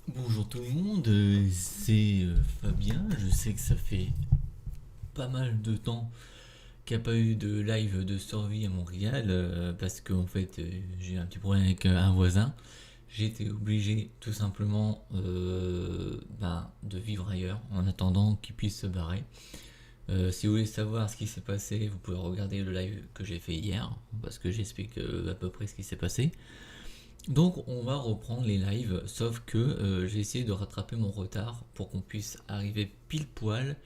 Bonjour tout le monde, c'est Fabien. Je sais que ça fait pas mal de temps qu'il n'y a pas eu de live de survie à Montréal parce qu'en fait j'ai un petit problème avec un voisin. J'ai été obligé tout simplement de vivre ailleurs en attendant qu'il puisse se barrer. Si vous voulez savoir ce qui s'est passé, vous pouvez regarder le live que j'ai fait hier parce que j'explique à peu près ce qui s'est passé. Donc on va reprendre les lives, sauf que j'ai essayé de rattraper mon retard pour qu'on puisse arriver pile poil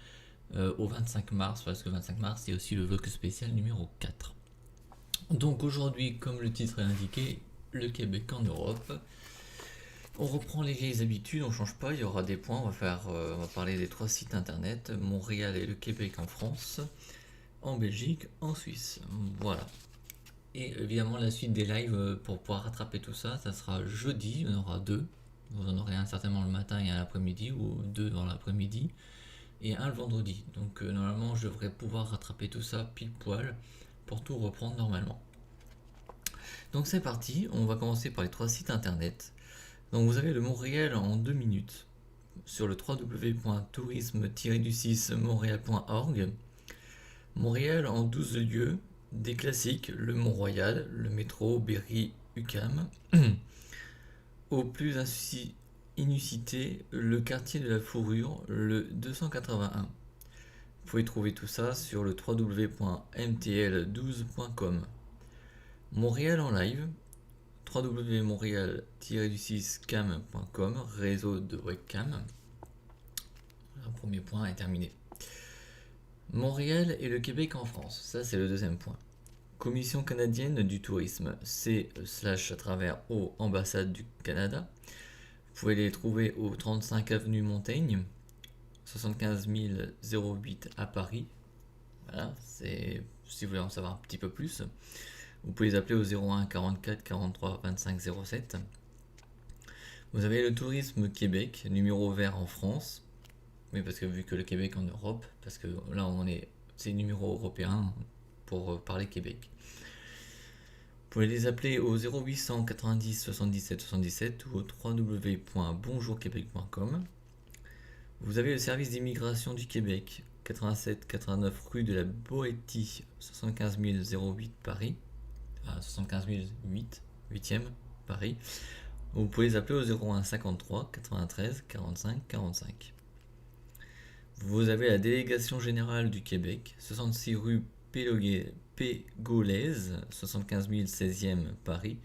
au 25 mars, parce que 25 mars c'est aussi le vlog spécial numéro 4. Donc aujourd'hui, comme le titre est indiqué, le Québec en Europe. On reprend les vieilles habitudes, on change pas, il y aura des points, on va parler des trois sites internet, Montréal et le Québec en France, en Belgique, en Suisse. Voilà. Et évidemment, la suite des lives pour pouvoir rattraper tout ça, ça sera jeudi. Il y en aura deux. Vous en aurez un certainement le matin et un l'après-midi, ou deux dans l'après-midi, et un le vendredi. Donc normalement, je devrais pouvoir rattraper tout ça pile poil pour tout reprendre normalement. Donc c'est parti, on va commencer par les trois sites internet. Donc vous avez le Montréal en 2 minutes sur le www.tourisme-du6montréal.org. Montréal en 12 lieux, des classiques, le Mont-Royal, le métro, Berry, UQAM. Au plus inusité, le quartier de la Fourrure, le 281. Vous pouvez trouver tout ça sur le www.mtl12.com. Montréal en live, www.montréal-cam.com, réseau de webcam. Le premier point est terminé. Montréal et le Québec en France, ça c'est le deuxième point. Commission canadienne du tourisme, C/O ambassade du Canada. Vous pouvez les trouver au 35 avenue Montaigne, 75 008 à Paris. Voilà, c'est si vous voulez en savoir un petit peu plus. Vous pouvez les appeler au 01 44 43 25 07. Vous avez le tourisme Québec, numéro vert en France. Mais parce que vu que le Québec en Europe, parce que là c'est numéro européen pour parler Québec. Vous pouvez les appeler au 0800 90 77 77 ou au www.bonjourquebec.com. Vous avez le service d'immigration du Québec, 87-89 rue de la Boétie, 75 008 Paris, 75 008, 8e Paris. Vous pouvez les appeler au 01 53 93 45 45. Vous avez la délégation générale du Québec, 66 rue Pégolaise, 75 016e Paris,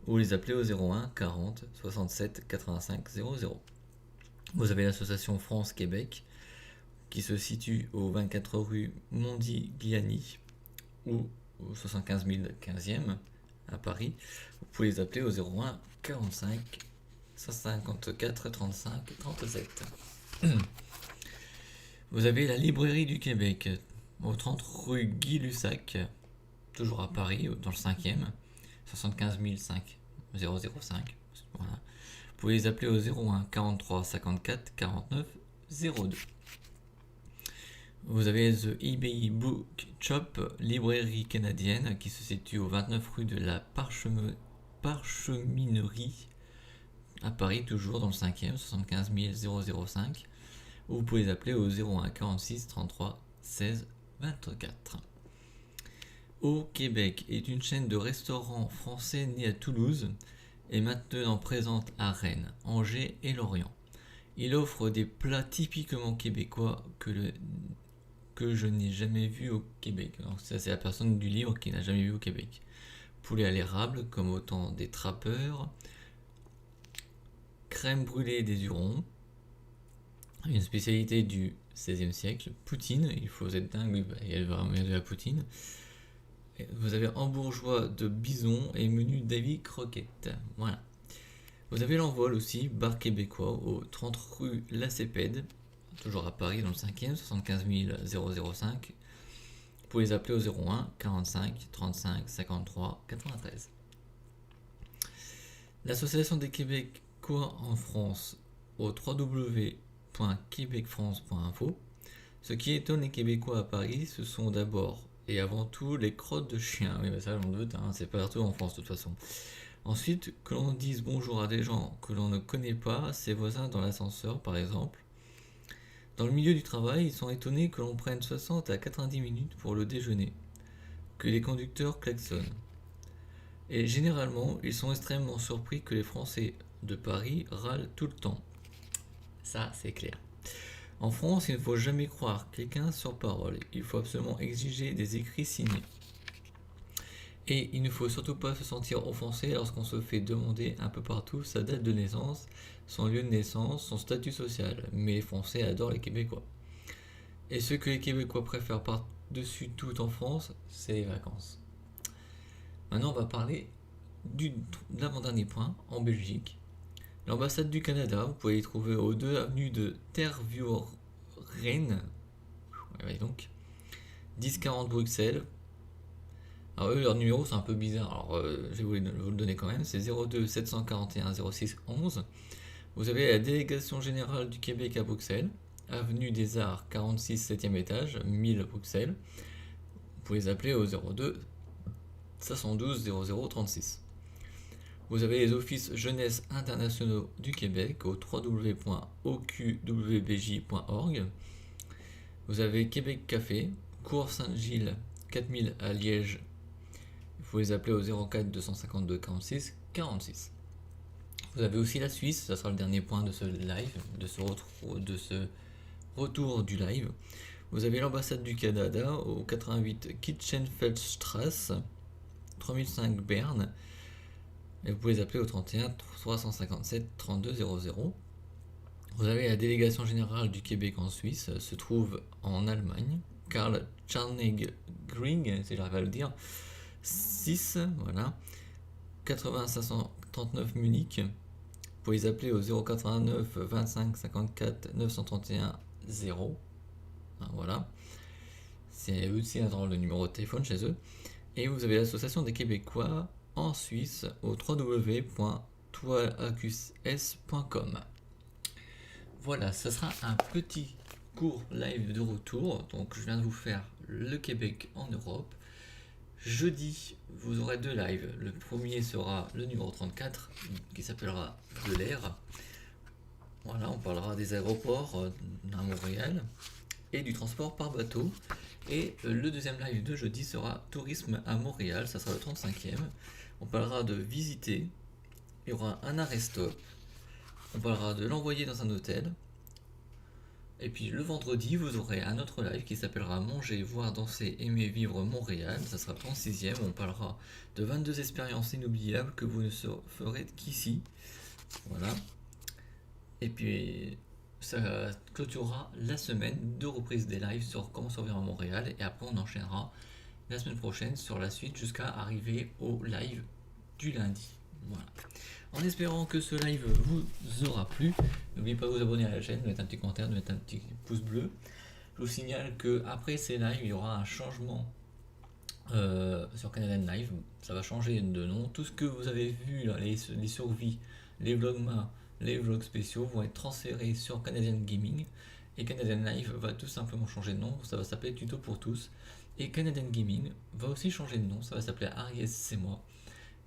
ou les appeler au 01 40 67 85 00. Vous avez l'association France-Québec, qui se situe au 24 rue Mondigliani, ou au 75 015e à Paris. Vous pouvez les appeler au 01 45 154 35 37. Vous avez la librairie du Québec, au 30 rue Guy Lussac, toujours à Paris, dans le 5e, 75 005. Voilà. Vous pouvez les appeler au 01 43 54 49 02. Vous avez The eBay Book Shop, librairie canadienne, qui se situe au 29 rue de la Parcheminerie, à Paris, toujours dans le 5e, 75 005. Vous pouvez les appeler au 01 46 33 16 24. Au Québec est une chaîne de restaurants français née à Toulouse et maintenant présente à Rennes, Angers et Lorient. Il offre des plats typiquement québécois que je n'ai jamais vu au Québec. Alors ça c'est la personne du livre qui n'a jamais vu au Québec. Poulet à l'érable comme au temps des trappeurs, crème brûlée des Hurons, une spécialité du XVIe siècle, poutine, il faut être dingue, il y a vraiment de la poutine. Vous avez hambourgeois de bison et menu Davy croquette. Voilà. Vous avez l'envol aussi, bar québécois, au 30 rue Lacépède, toujours à Paris dans le 5e, 75 005. Vous pouvez les appeler au 01 45 35 53 93. L'Association des Québécois en France au www.québecfrance.info. Ce qui étonne les Québécois à Paris, ce sont d'abord et avant tout les crottes de chiens. Oui, bah ça j'en doute, hein, c'est partout en France de toute façon. Ensuite, que l'on dise bonjour à des gens que l'on ne connaît pas, ses voisins dans l'ascenseur par exemple. Dans le milieu du travail, ils sont étonnés que l'on prenne 60 à 90 minutes pour le déjeuner, que les conducteurs klaxonnent. Et généralement, ils sont extrêmement surpris que les Français de Paris râlent tout le temps. Ça, c'est clair. En France, il ne faut jamais croire quelqu'un sur parole. Il faut absolument exiger des écrits signés. Et il ne faut surtout pas se sentir offensé lorsqu'on se fait demander un peu partout sa date de naissance, son lieu de naissance, son statut social. Mais les Français adorent les Québécois. Et ce que les Québécois préfèrent par-dessus tout en France, c'est les vacances. Maintenant, on va parler de l'avant-dernier point, en Belgique. L'ambassade du Canada, vous pouvez y trouver aux 2 avenues de Tervuren, donc 1040 Bruxelles. Alors eux, leur numéro c'est un peu bizarre, alors je vais vous le donner quand même, c'est 02 741 06 11. Vous avez la délégation générale du Québec à Bruxelles, avenue des Arts 46 7e étage, 1000 Bruxelles. Vous pouvez les appeler au 02 512 0036. Vous avez les offices jeunesse internationaux du Québec au www.oqwbj.org. Vous avez Québec Café, Cours Saint-Gilles 4000 à Liège. Il faut les appeler au 04 252 46 46. Vous avez aussi la Suisse, ça sera le dernier point de ce live, de ce retour du live. Vous avez l'ambassade du Canada au 88 Kitchenfeldstrasse, 3005 Berne. Et vous pouvez les appeler au 31 357 32 00. Vous avez la délégation générale du Québec en Suisse, se trouve en Allemagne. Karl Czarnig Gring, si j'arrive à le dire. 6, voilà. 80 539 Munich. Vous pouvez les appeler au 089 25 54 931 0. Voilà. C'est aussi un drôle de numéro de téléphone chez eux. Et vous avez l'association des Québécois en Suisse au www.toileacus.com. Voilà, ça sera un petit court live de retour. Donc je viens de vous faire le Québec en Europe. Jeudi, vous aurez 2 lives. Le premier sera le numéro 34 qui s'appellera De l'air. Voilà, on parlera des aéroports à Montréal et du transport par bateau. Et le deuxième live de jeudi sera tourisme à Montréal, ça sera le 35e. On parlera de visiter, il y aura un arrêt stop, on parlera de l'envoyer dans un hôtel. Et puis le vendredi, vous aurez un autre live qui s'appellera Manger, voir, danser, aimer, vivre Montréal. Ça sera le 36e, on parlera de 22 expériences inoubliables que vous ne ferez qu'ici. Voilà. Et puis ça clôturera la semaine de reprise des lives sur comment survivre à Montréal. Et après on enchaînera la semaine prochaine sur la suite jusqu'à arriver au live du lundi. Voilà. En espérant que ce live vous aura plu, n'oubliez pas de vous abonner à la chaîne, de mettre un petit commentaire, de mettre un petit pouce bleu. Je vous signale que après ces lives, il y aura un changement sur Canadian Live. Ça va changer de nom. Tout ce que vous avez vu, là, les survies, les vlogmas, les vlogs spéciaux vont être transférés sur Canadian Gaming. Et Canadian Live va tout simplement changer de nom. Ça va s'appeler Tuto pour tous. Et Canadian Gaming va aussi changer de nom. Ça va s'appeler Aries c'est moi.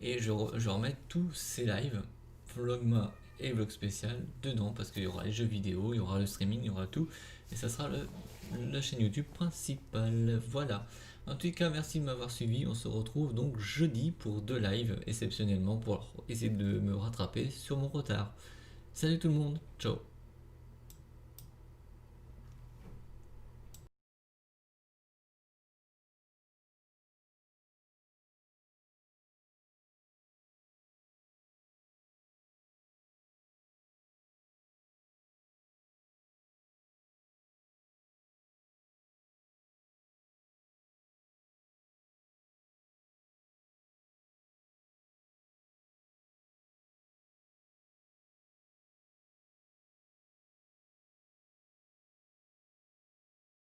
Et je remets tous ces lives, vlogma et vlog spécial dedans parce qu'il y aura les jeux vidéo, il y aura le streaming, il y aura tout. Et ça sera la chaîne YouTube principale. Voilà. En tout cas, merci de m'avoir suivi. On se retrouve donc jeudi pour 2 lives exceptionnellement pour essayer de me rattraper sur mon retard. Salut tout le monde. Ciao.